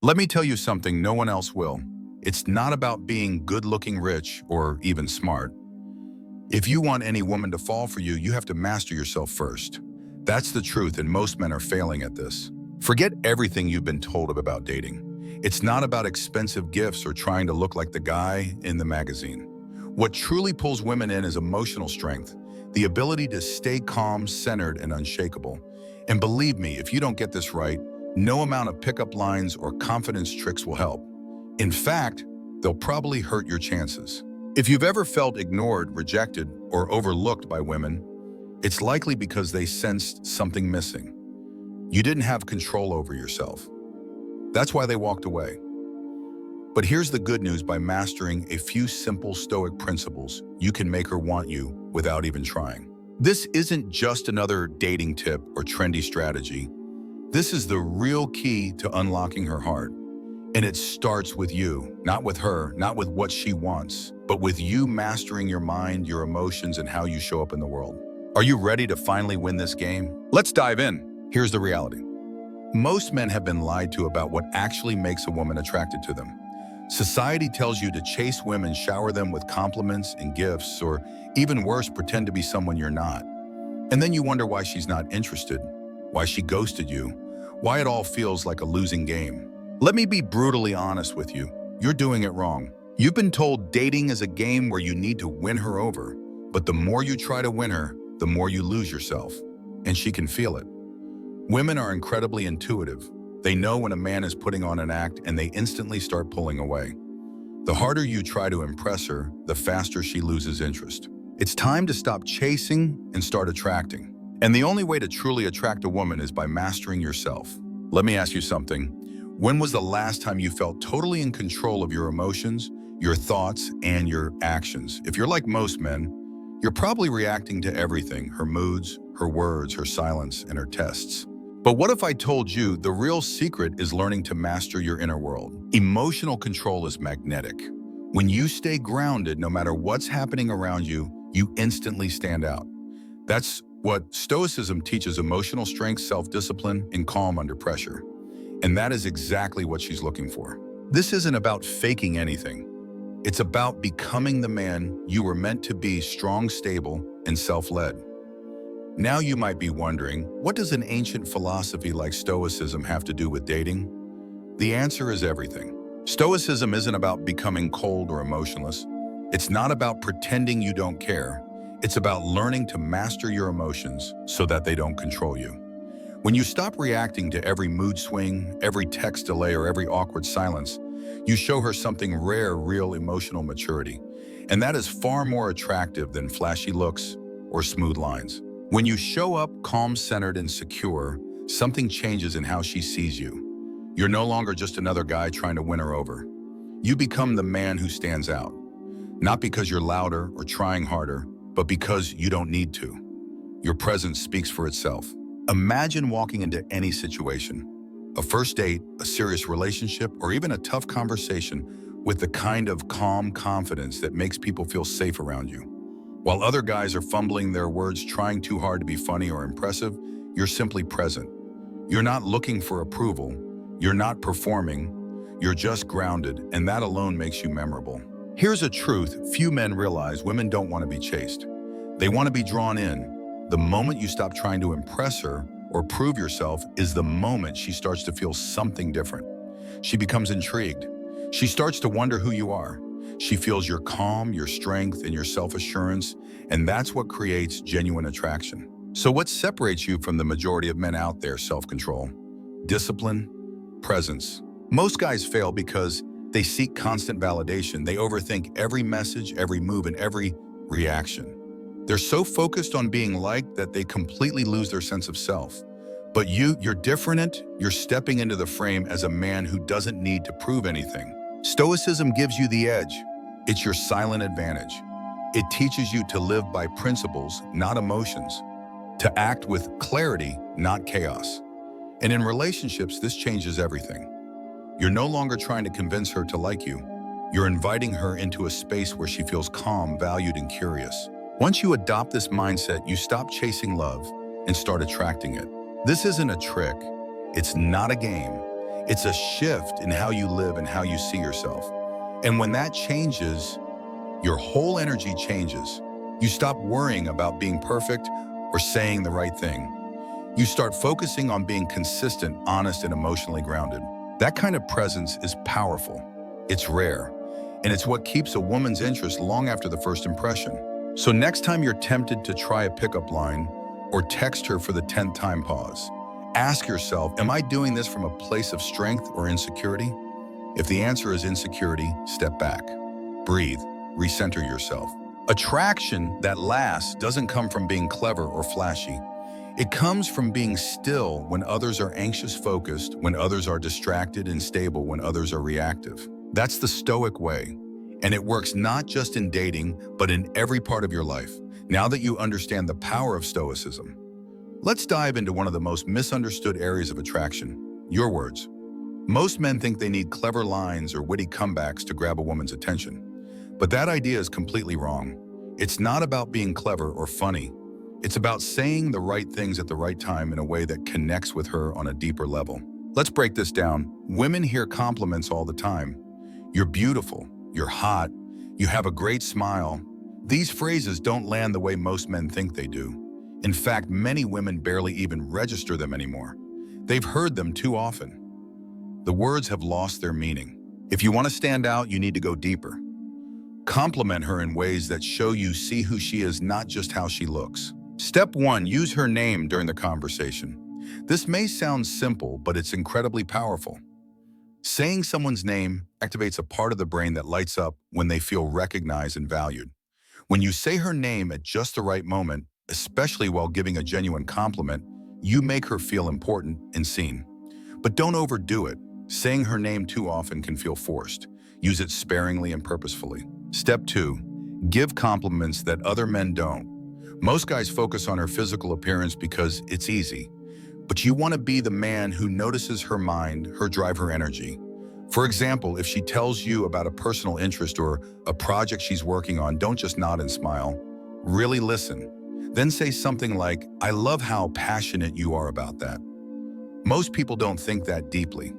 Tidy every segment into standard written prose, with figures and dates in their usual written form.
Let me tell you something no one else will. It's not about being good-looking, rich, or even smart. If you want any woman to fall for you, you have to master yourself first. That's the truth, and most men are failing at this. Forget everything you've been told about dating. It's not about expensive gifts or trying to look like the guy in the magazine. What truly pulls women in is emotional strength, the ability to stay calm, centered, and unshakable. And believe me, if you don't get this right, no amount of pickup lines or confidence tricks will help. In fact, they'll probably hurt your chances. If you've ever felt ignored, rejected, or overlooked by women, it's likely because they sensed something missing. You didn't have control over yourself. That's why they walked away. But here's the good news: by mastering a few simple Stoic principles, you can make her want you without even trying. This isn't just another dating tip or trendy strategy. This is the real key to unlocking her heart. And it starts with you, not with her, not with what she wants, but with you mastering your mind, your emotions, and how you show up in the world. Are you ready to finally win this game? Let's dive in. Here's the reality. Most men have been lied to about what actually makes a woman attracted to them. Society tells you to chase women, shower them with compliments and gifts, or even worse, pretend to be someone you're not. And then you wonder why she's not interested, why she ghosted you, why it all feels like a losing game. Let me be brutally honest with you. You're doing it wrong. You've been told dating is a game where you need to win her over, but the more you try to win her, the more you lose yourself, and she can feel it. Women are incredibly intuitive. They know when a man is putting on an act, and they instantly start pulling away. The harder you try to impress her, the faster she loses interest. It's time to stop chasing and start attracting. And the only way to truly attract a woman is by mastering yourself. Let me ask you something. When was the last time you felt totally in control of your emotions, your thoughts, and your actions? If you're like most men, you're probably reacting to everything: her moods, her words, her silence, and her tests. But what if I told you the real secret is learning to master your inner world? Emotional control is magnetic. When you stay grounded, no matter what's happening around you, you instantly stand out. That's what Stoicism teaches: emotional strength, self-discipline, and calm under pressure. And that is exactly what she's looking for. This isn't about faking anything. It's about becoming the man you were meant to be: strong, stable, and self-led. Now you might be wondering, what does an ancient philosophy like Stoicism have to do with dating? The answer is everything. Stoicism isn't about becoming cold or emotionless. It's not about pretending you don't care. It's about learning to master your emotions so that they don't control you. When you stop reacting to every mood swing, every text delay, or every awkward silence, you show her something rare: real emotional maturity. And that is far more attractive than flashy looks or smooth lines. When you show up calm, centered, and secure, something changes in how she sees you. You're no longer just another guy trying to win her over. You become the man who stands out, not because you're louder or trying harder, but because you don't need to. Your presence speaks for itself. Imagine walking into any situation, a first date, a serious relationship, or even a tough conversation, with the kind of calm confidence that makes people feel safe around you. While other guys are fumbling their words, trying too hard to be funny or impressive, you're simply present. You're not looking for approval. You're not performing. You're just grounded, and that alone makes you memorable. Here's a truth few men realize: women don't want to be chased. They want to be drawn in. The moment you stop trying to impress her or prove yourself is the moment she starts to feel something different. She becomes intrigued. She starts to wonder who you are. She feels your calm, your strength, and your self-assurance, and that's what creates genuine attraction. So what separates you from the majority of men out there? Self-control, discipline, presence. Most guys fail because they seek constant validation. They overthink every message, every move, and every reaction. They're so focused on being liked that they completely lose their sense of self. But you're different. You're stepping into the frame as a man who doesn't need to prove anything. Stoicism gives you the edge. It's your silent advantage. It teaches you to live by principles, not emotions, to act with clarity, not chaos. And in relationships, this changes everything. You're no longer trying to convince her to like you. You're inviting her into a space where she feels calm, valued, and curious. Once you adopt this mindset, you stop chasing love and start attracting it. This isn't a trick. It's not a game. It's a shift in how you live and how you see yourself. And when that changes, your whole energy changes. You stop worrying about being perfect or saying the right thing. You start focusing on being consistent, honest, and emotionally grounded. That kind of presence is powerful. It's rare, and it's what keeps a woman's interest long after the first impression. So next time you're tempted to try a pickup line or text her for the 10th time, pause. Ask yourself, am I doing this from a place of strength or insecurity? If the answer is insecurity, step back. Breathe. Recenter yourself. Attraction that lasts doesn't come from being clever or flashy. It comes from being still when others are anxious focused, when others are distracted and stable, when others are reactive. That's the Stoic way. And it works not just in dating, but in every part of your life. Now that you understand the power of Stoicism, let's dive into one of the most misunderstood areas of attraction, your words. Most men think they need clever lines or witty comebacks to grab a woman's attention. But that idea is completely wrong. It's not about being clever or funny. It's about saying the right things at the right time in a way that connects with her on a deeper level. Let's break this down. Women hear compliments all the time. You're beautiful, you're hot, you have a great smile. These phrases don't land the way most men think they do. In fact, many women barely even register them anymore. They've heard them too often. The words have lost their meaning. If you want to stand out, you need to go deeper. Compliment her in ways that show you see who she is, not just how she looks. Step 1, use her name during the conversation. This may sound simple, but it's incredibly powerful. Saying someone's name activates a part of the brain that lights up when they feel recognized and valued. When you say her name at just the right moment, especially while giving a genuine compliment, you make her feel important and seen. But don't overdo it. Saying her name too often can feel forced. Use it sparingly and purposefully. Step 2, give compliments that other men don't. Most guys focus on her physical appearance because it's easy. But you want to be the man who notices her mind, her drive, her energy. For example, if she tells you about a personal interest or a project she's working on, don't just nod and smile. Really listen. Then say something like, I love how passionate you are about that. Most people don't think that deeply.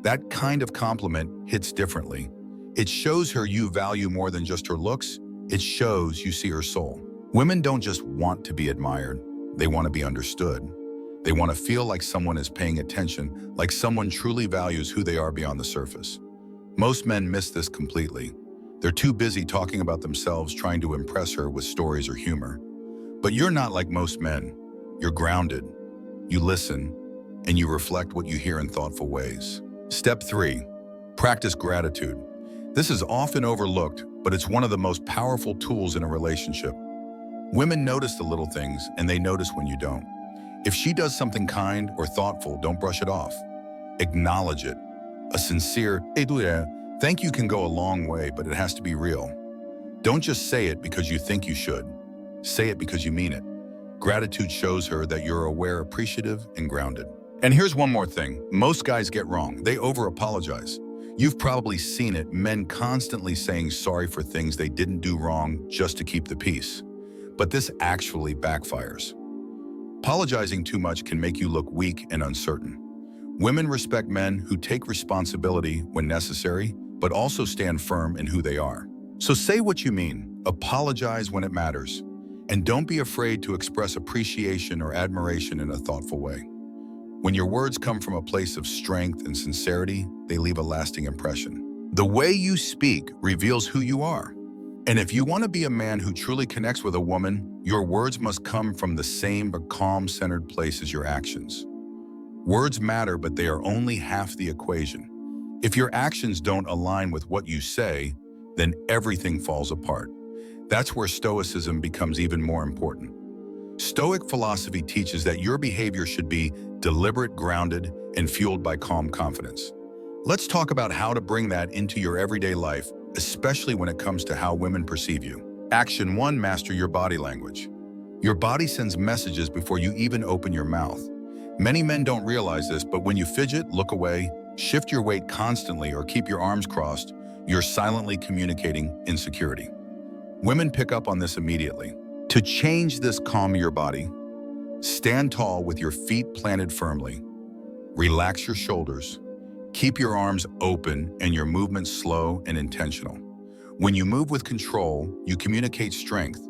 That kind of compliment hits differently. It shows her you value more than just her looks. It shows you see her soul. Women don't just want to be admired. They want to be understood. They want to feel like someone is paying attention, like someone truly values who they are beyond the surface. Most men miss this completely. They're too busy talking about themselves, trying to impress her with stories or humor. But you're not like most men. You're grounded. You listen, and you reflect what you hear in thoughtful ways. Step 3, practice gratitude. This is often overlooked, but it's one of the most powerful tools in a relationship. Women notice the little things, and they notice when you don't. If she does something kind or thoughtful, don't brush it off. Acknowledge it. A sincere thank you can go a long way, but it has to be real. Don't just say it because you think you should. Say it because you mean it. Gratitude shows her that you're aware, appreciative, and grounded. And here's one more thing. Most guys get wrong. They over-apologize. You've probably seen it, men constantly saying sorry for things they didn't do wrong just to keep the peace. But this actually backfires. Apologizing too much can make you look weak and uncertain. Women respect men who take responsibility when necessary, but also stand firm in who they are. So say what you mean, apologize when it matters, and don't be afraid to express appreciation or admiration in a thoughtful way. When your words come from a place of strength and sincerity, they leave a lasting impression. The way you speak reveals who you are. And if you want to be a man who truly connects with a woman, your words must come from the same but calm, centered place as your actions. Words matter, but they are only half the equation. If your actions don't align with what you say, then everything falls apart. That's where Stoicism becomes even more important. Stoic philosophy teaches that your behavior should be deliberate, grounded, and fueled by calm confidence. Let's talk about how to bring that into your everyday life, especially when it comes to how women perceive you. Action 1, master your body language. Your body sends messages before you even open your mouth. Many men don't realize this, but when you fidget, look away, shift your weight constantly, or keep your arms crossed, you're silently communicating insecurity. Women pick up on this immediately. To change this, calm your body. Stand tall with your feet planted firmly. Relax your shoulders. Keep your arms open and your movements slow and intentional. When you move with control, you communicate strength.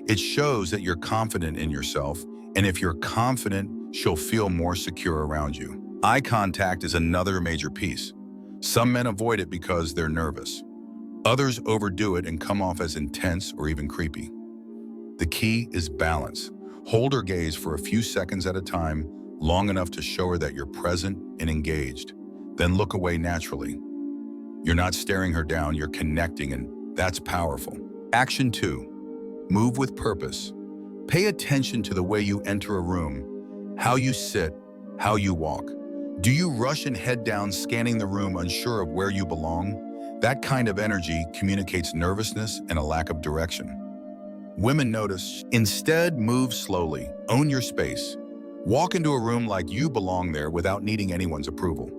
It shows that you're confident in yourself, and if you're confident, she'll feel more secure around you. Eye contact is another major piece. Some men avoid it because they're nervous. Others overdo it and come off as intense or even creepy. The key is balance. Hold her gaze for a few seconds at a time, long enough to show her that you're present and engaged. Then look away naturally. You're not staring her down, you're connecting, and that's powerful. Action 2. Move with purpose. Pay attention to the way you enter a room, how you sit, how you walk. Do you rush and head down, scanning the room, unsure of where you belong? That kind of energy communicates nervousness and a lack of direction. Women notice. Instead, move slowly. Own your space. Walk into a room like you belong there without needing anyone's approval.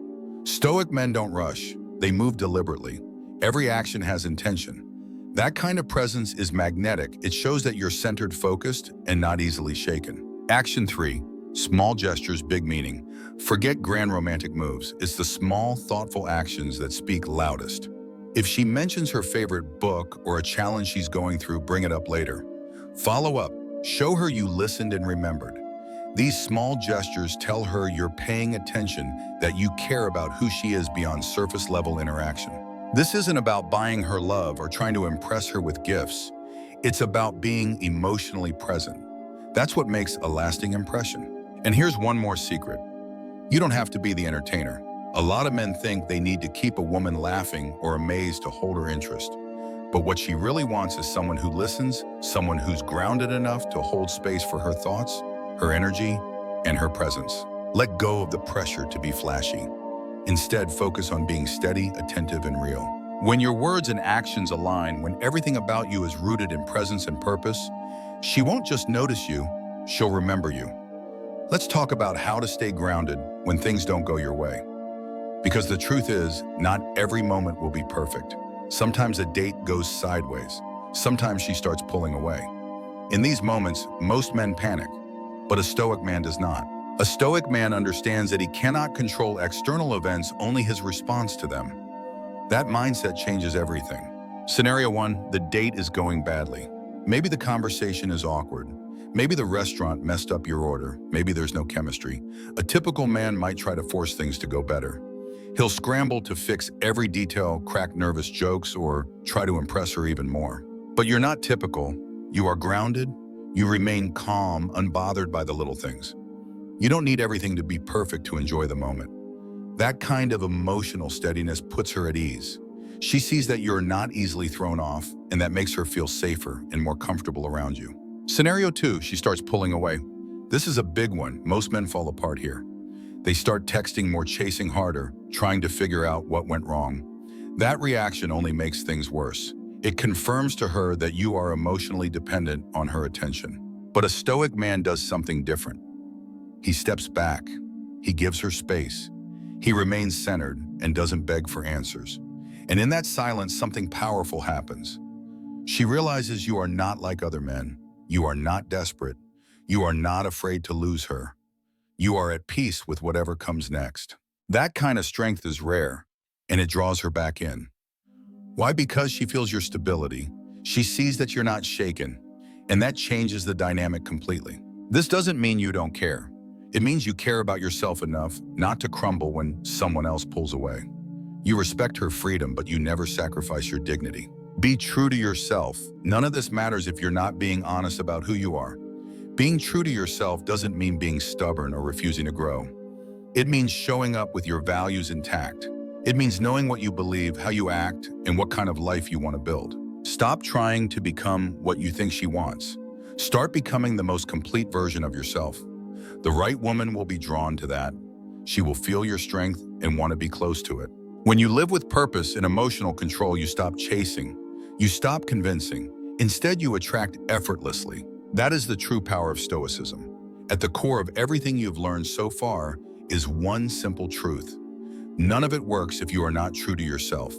Stoic men don't rush. They move deliberately. Every action has intention. That kind of presence is magnetic. It shows that you're centered, focused, and not easily shaken. Action 3. Small gestures, big meaning. Forget grand romantic moves. It's the small, thoughtful actions that speak loudest. If she mentions her favorite book or a challenge she's going through, bring it up later. Follow up. Show her you listened and remembered. These small gestures tell her you're paying attention, that you care about who she is beyond surface-level interaction. This isn't about buying her love or trying to impress her with gifts. It's about being emotionally present. That's what makes a lasting impression. And here's one more secret. You don't have to be the entertainer. A lot of men think they need to keep a woman laughing or amazed to hold her interest. But what she really wants is someone who listens, someone who's grounded enough to hold space for her thoughts, her energy, and her presence. Let go of the pressure to be flashy. Instead, focus on being steady, attentive, and real. When your words and actions align, when everything about you is rooted in presence and purpose, she won't just notice you, she'll remember you. Let's talk about how to stay grounded when things don't go your way. Because the truth is, not every moment will be perfect. Sometimes a date goes sideways. Sometimes she starts pulling away. In these moments, most men panic, but a Stoic man does not. A Stoic man understands that he cannot control external events, only his response to them. That mindset changes everything. Scenario 1, the date is going badly. Maybe the conversation is awkward. Maybe the restaurant messed up your order. Maybe there's no chemistry. A typical man might try to force things to go better. He'll scramble to fix every detail, crack nervous jokes, or try to impress her even more. But you're not typical. You are grounded. You remain calm, unbothered by the little things. You don't need everything to be perfect to enjoy the moment. That kind of emotional steadiness puts her at ease. She sees that you're not easily thrown off, and that makes her feel safer and more comfortable around you. Scenario 2, she starts pulling away. This is a big one. Most men fall apart here. They start texting more, chasing harder, trying to figure out what went wrong. That reaction only makes things worse. It confirms to her that you are emotionally dependent on her attention. But a Stoic man does something different. He steps back. He gives her space. He remains centered and doesn't beg for answers. And in that silence, something powerful happens. She realizes you are not like other men. You are not desperate. You are not afraid to lose her. You are at peace with whatever comes next. That kind of strength is rare, and it draws her back in. Why? Because she feels your stability. She sees that you're not shaken, and that changes the dynamic completely. This doesn't mean you don't care. It means you care about yourself enough not to crumble when someone else pulls away. You respect her freedom, but you never sacrifice your dignity. Be true to yourself. None of this matters if you're not being honest about who you are. Being true to yourself doesn't mean being stubborn or refusing to grow. It means showing up with your values intact. It means knowing what you believe, how you act, and what kind of life you want to build. Stop trying to become what you think she wants. Start becoming the most complete version of yourself. The right woman will be drawn to that. She will feel your strength and want to be close to it. When you live with purpose and emotional control, you stop chasing. You stop convincing. Instead, you attract effortlessly. That is the true power of Stoicism. At the core of everything you've learned so far is one simple truth. None of it works if you are not true to yourself.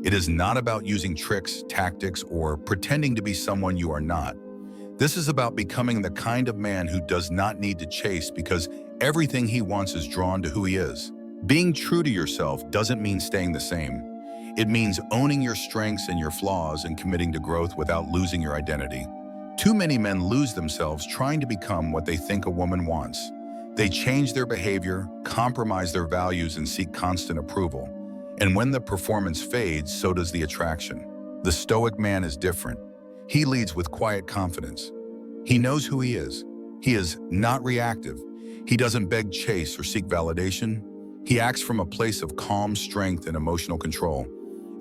It is not about using tricks, tactics, or pretending to be someone you are not. This is about becoming the kind of man who does not need to chase because everything he wants is drawn to who he is. Being true to yourself doesn't mean staying the same. It means owning your strengths and your flaws and committing to growth without losing your identity. Too many men lose themselves trying to become what they think a woman wants. They change their behavior, compromise their values, and seek constant approval. And when the performance fades, so does the attraction. The Stoic man is different. He leads with quiet confidence. He knows who he is. He is not reactive. He doesn't beg, chase, or seek validation. He acts from a place of calm strength and emotional control.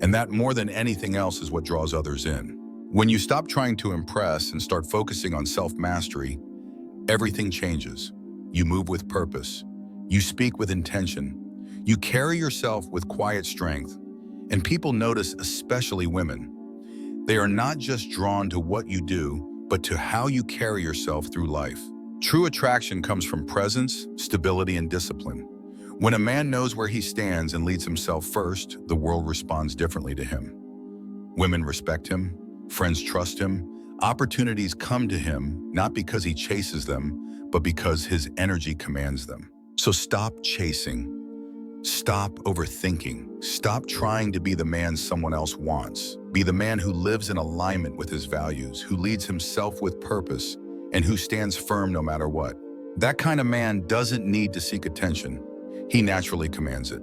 And that, more than anything else, is what draws others in. When you stop trying to impress and start focusing on self-mastery, everything changes. You move with purpose. You speak with intention. You carry yourself with quiet strength. And people notice, especially women. They are not just drawn to what you do, but to how you carry yourself through life. True attraction comes from presence, stability, and discipline. When a man knows where he stands and leads himself first, the world responds differently to him. Women respect him, friends trust him, opportunities come to him, not because he chases them, but because his energy commands them. So stop chasing. Stop overthinking. Stop trying to be the man someone else wants. Be the man who lives in alignment with his values, who leads himself with purpose, and who stands firm no matter what. That kind of man doesn't need to seek attention. He naturally commands it.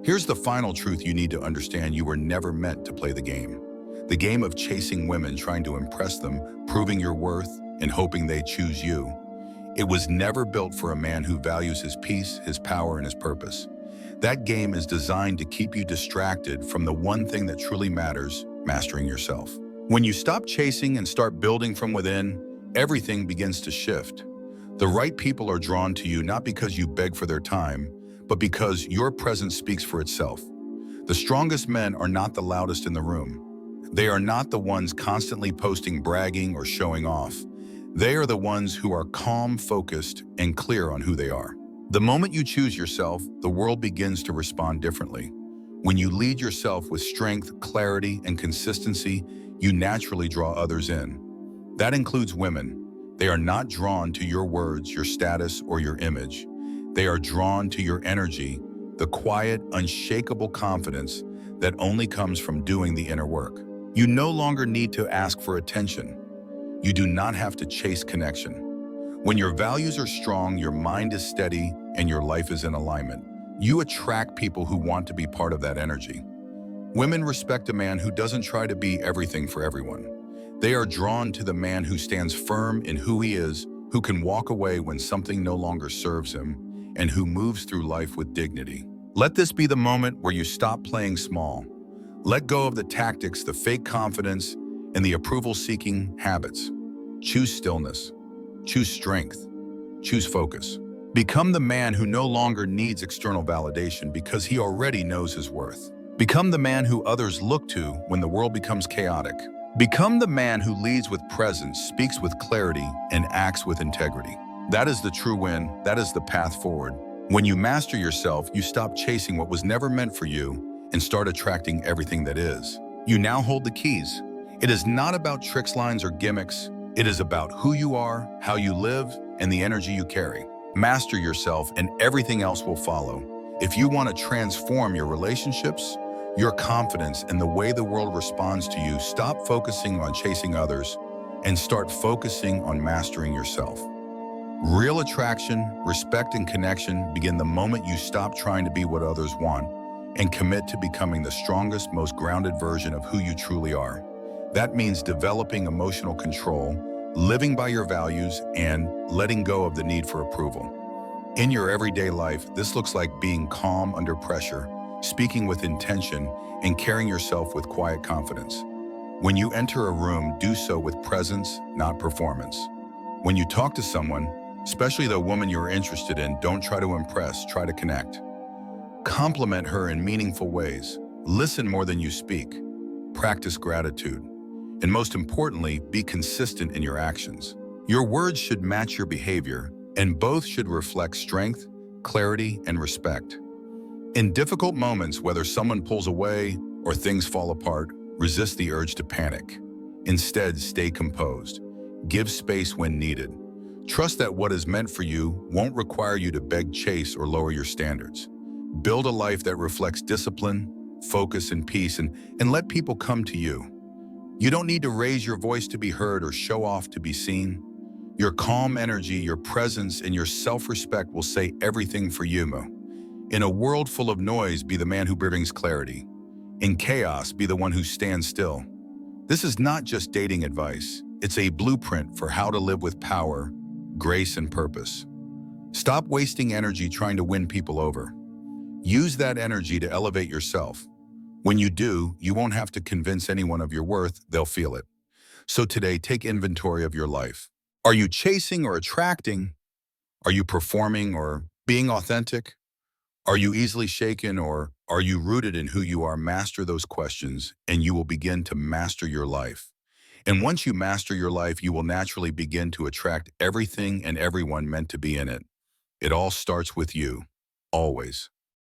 Here's the final truth you need to understand: you were never meant to play the game. The game of chasing women, trying to impress them, proving your worth, and hoping they choose you. It was never built for a man who values his peace, his power, and his purpose. That game is designed to keep you distracted from the one thing that truly matters: mastering yourself. When you stop chasing and start building from within, everything begins to shift. The right people are drawn to you not because you beg for their time, but because your presence speaks for itself. The strongest men are not the loudest in the room. They are not the ones constantly posting, bragging, or showing off. They are the ones who are calm, focused, and clear on who they are. The moment you choose yourself, the world begins to respond differently. When you lead yourself with strength, clarity, and consistency, you naturally draw others in. That includes women. They are not drawn to your words, your status, or your image. They are drawn to your energy, the quiet, unshakable confidence that only comes from doing the inner work. You no longer need to ask for attention. You do not have to chase connection. When your values are strong, your mind is steady, and your life is in alignment, you attract people who want to be part of that energy. Women respect a man who doesn't try to be everything for everyone. They are drawn to the man who stands firm in who he is, who can walk away when something no longer serves him, and who moves through life with dignity. Let this be the moment where you stop playing small. Let go of the tactics, the fake confidence, and the approval-seeking habits. Choose stillness. Choose strength. Choose focus. Become the man who no longer needs external validation because he already knows his worth. Become the man who others look to when the world becomes chaotic. Become the man who leads with presence, speaks with clarity, and acts with integrity. That is the true win. That is the path forward. When you master yourself, you stop chasing what was never meant for you and start attracting everything that is. You now hold the keys. It is not about tricks, lines, or gimmicks. It is about who you are, how you live, and the energy you carry. Master yourself and everything else will follow. If you want to transform your relationships, your confidence, and the way the world responds to you, stop focusing on chasing others and start focusing on mastering yourself. Real attraction, respect, and connection begin the moment you stop trying to be what others want and commit to becoming the strongest, most grounded version of who you truly are. That means developing emotional control, living by your values, and letting go of the need for approval. In your everyday life, this looks like being calm under pressure, speaking with intention, and carrying yourself with quiet confidence. When you enter a room, do so with presence, not performance. When you talk to someone, especially the woman you're interested in, don't try to impress, try to connect. Compliment her in meaningful ways. Listen more than you speak. Practice gratitude. And most importantly, be consistent in your actions. Your words should match your behavior, and both should reflect strength, clarity, and respect. In difficult moments, whether someone pulls away or things fall apart, resist the urge to panic. Instead, stay composed. Give space when needed. Trust that what is meant for you won't require you to beg, chase, or lower your standards. Build a life that reflects discipline, focus, and peace, and let people come to you. You don't need to raise your voice to be heard or show off to be seen. Your calm energy, your presence, and your self-respect will say everything for you, Mo. In a world full of noise, be the man who brings clarity. In chaos, be the one who stands still. This is not just dating advice. It's a blueprint for how to live with power, grace, and purpose. Stop wasting energy trying to win people over. Use that energy to elevate yourself. When you do, you won't have to convince anyone of your worth, they'll feel it. So today, take inventory of your life. Are you chasing or attracting? Are you performing or being authentic? Are you easily shaken or are you rooted in who you are? Master those questions and you will begin to master your life. And once you master your life, you will naturally begin to attract everything and everyone meant to be in it. It all starts with you, always.